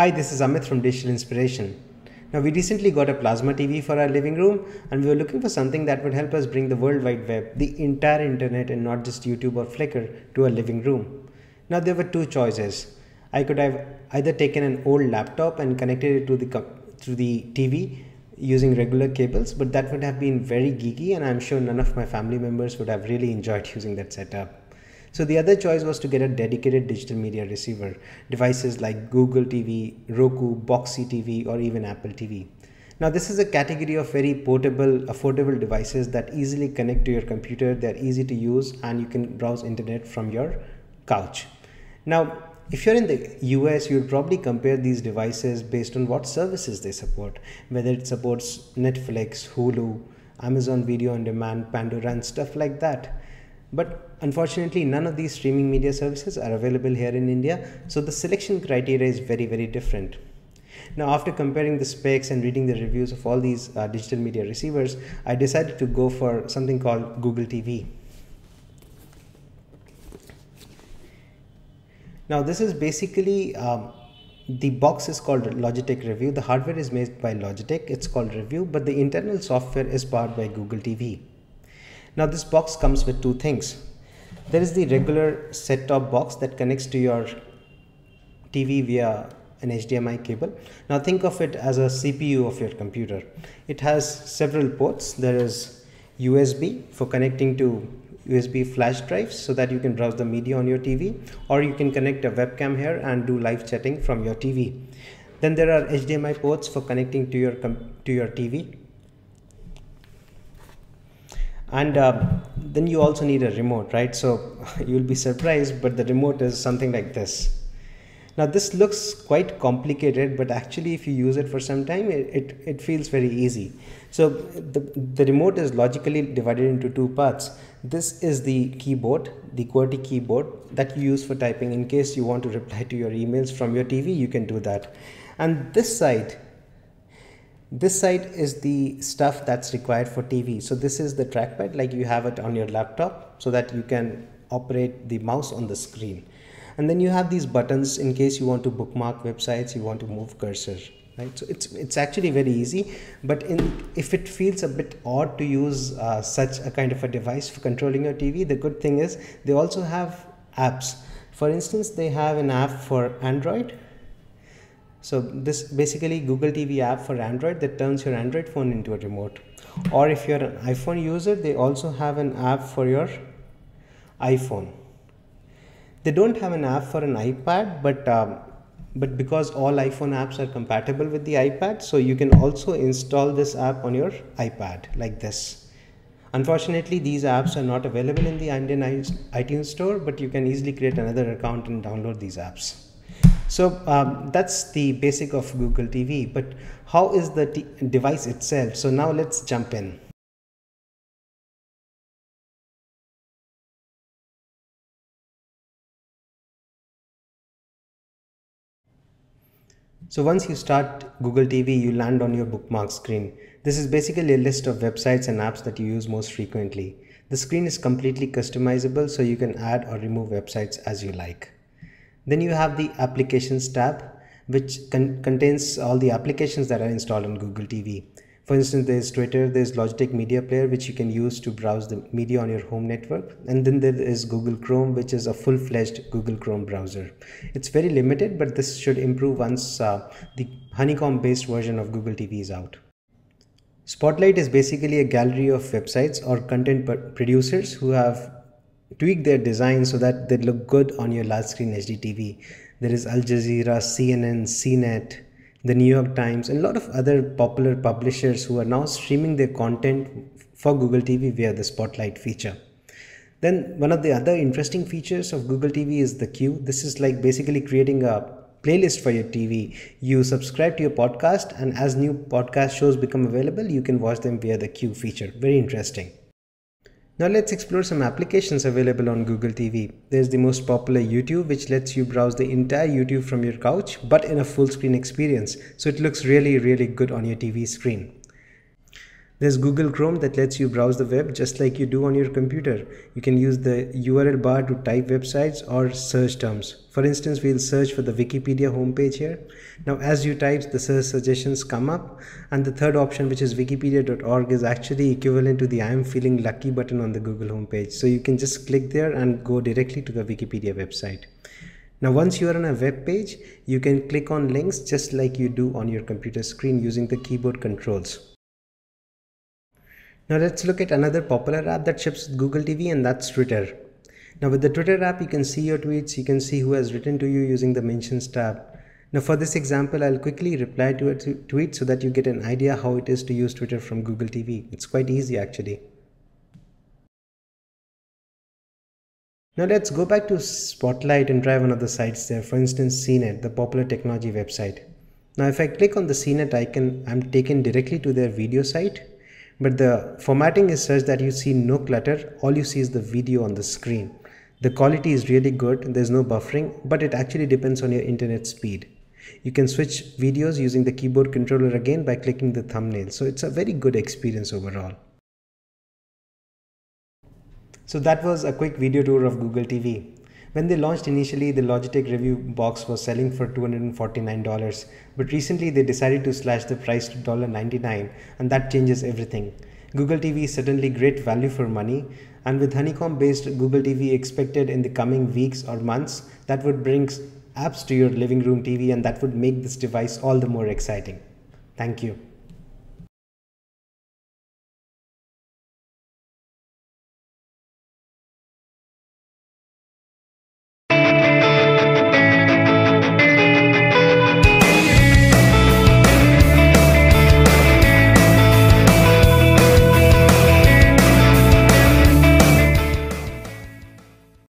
Hi, this is Amit from Digital Inspiration. Now, we recently got a plasma TV for our living room and we were looking for something that would help us bring the World Wide Web, the entire internet and not just YouTube or Flickr, to our living room. Now, there were two choices. I could have either taken an old laptop and connected it to the TV using regular cables, but that would have been very geeky and I'm sure none of my family members would have really enjoyed using that setup. So the other choice was to get a dedicated digital media receiver, devices like Google TV, Roku, Boxy TV, or even Apple TV. Now this is a category of very portable, affordable devices that easily connect to your computer, they're easy to use, and you can browse internet from your couch. Now, if you're in the US, you'd probably compare these devices based on what services they support, whether it supports Netflix, Hulu, Amazon Video on Demand, Pandora, and stuff like that. But unfortunately, none of these streaming media services are available here in India, so the selection criteria is very, very different. Now, after comparing the specs and reading the reviews of all these digital media receivers, I decided to go for something called Google TV. Now, this is basically, the box is called Logitech Revue. The hardware is made by Logitech, it's called Revue, but the internal software is powered by Google TV. Now this box comes with two things. There is the regular set-top box that connects to your TV via an HDMI cable. Now think of it as a CPU of your computer. It has several ports. There is USB for connecting to USB flash drives so that you can browse the media on your TV, or you can connect a webcam here and do live chatting from your TV. Then there are HDMI ports for connecting to your TV. And then you also need a remote, right? So you'll be surprised, but the remote is something like this. Now this looks quite complicated, but actually if you use it for some time, it feels very easy. So the remote is logically divided into two parts. This is the keyboard, the QWERTY keyboard that you use for typing. In case you want to reply to your emails from your TV, you can do that. And this side is the stuff that's required for TV. So this is the trackpad like you have it on your laptop so that you can operate the mouse on the screen. And then you have these buttons in case you want to bookmark websites, you want to move cursor, right? So it's actually very easy, but if it feels a bit odd to use such a kind of a device for controlling your TV, the good thing is they also have apps. For instance, they have an app for Android. So this basically Google TV app for Android that turns your Android phone into a remote. Or if you're an iPhone user, they also have an app for your iPhone. They don't have an app for an iPad, but because all iPhone apps are compatible with the iPad, so you can also install this app on your iPad like this. Unfortunately, these apps are not available in the Indian iTunes store, but you can easily create another account and download these apps. So that's the basic of Google TV, but how is the device itself? So now let's jump in. So once you start Google TV, you land on your bookmark screen. This is basically a list of websites and apps that you use most frequently. The screen is completely customizable, so you can add or remove websites as you like. Then you have the applications tab, which contains all the applications that are installed on Google TV. For instance, there's Twitter, there's Logitech Media Player, which you can use to browse the media on your home network. And then there is Google Chrome, which is a full-fledged Google Chrome browser. It's very limited, but this should improve once the honeycomb-based version of Google TV is out. Spotlight is basically a gallery of websites or content producers who have tweak their design so that they look good on your large screen HD TV. There is Al Jazeera, CNN, CNET, the New York Times, and a lot of other popular publishers who are now streaming their content for Google TV via the Spotlight feature. Then one of the other interesting features of Google TV is the queue. This is like basically creating a playlist for your TV. You subscribe to your podcast, and as new podcast shows become available, you can watch them via the queue feature. Very interesting. Now let's explore some applications available on Google TV. There's the most popular YouTube, which lets you browse the entire YouTube from your couch, but in a full screen experience. So it looks really, really good on your TV screen. There's Google Chrome that lets you browse the web just like you do on your computer. You can use the URL bar to type websites or search terms. For instance, we'll search for the Wikipedia homepage here. Now, as you type, the search suggestions come up, and the third option, which is wikipedia.org, is actually equivalent to the I am feeling lucky button on the Google homepage. So you can just click there and go directly to the Wikipedia website. Now, once you are on a web page, you can click on links just like you do on your computer screen using the keyboard controls. Now let's look at another popular app that ships with Google TV, and that's Twitter. Now with the Twitter app, you can see your tweets, you can see who has written to you using the mentions tab. Now for this example, I'll quickly reply to a tweet so that you get an idea how it is to use Twitter from Google TV. It's quite easy actually. Now let's go back to Spotlight and try one of the sites there. For instance, CNET, the popular technology website. Now if I click on the CNET icon, I'm taken directly to their video site. But the formatting is such that you see no clutter, all you see is the video on the screen. The quality is really good, there's no buffering, but it actually depends on your internet speed. You can switch videos using the keyboard controller again by clicking the thumbnail, so it's a very good experience overall. So that was a quick video tour of Google TV. When they launched initially, the Logitech Revue box was selling for $249, but recently they decided to slash the price to $99, and that changes everything. Google TV is certainly great value for money, and with honeycomb based Google TV expected in the coming weeks or months, that would bring apps to your living room TV, and that would make this device all the more exciting. Thank you.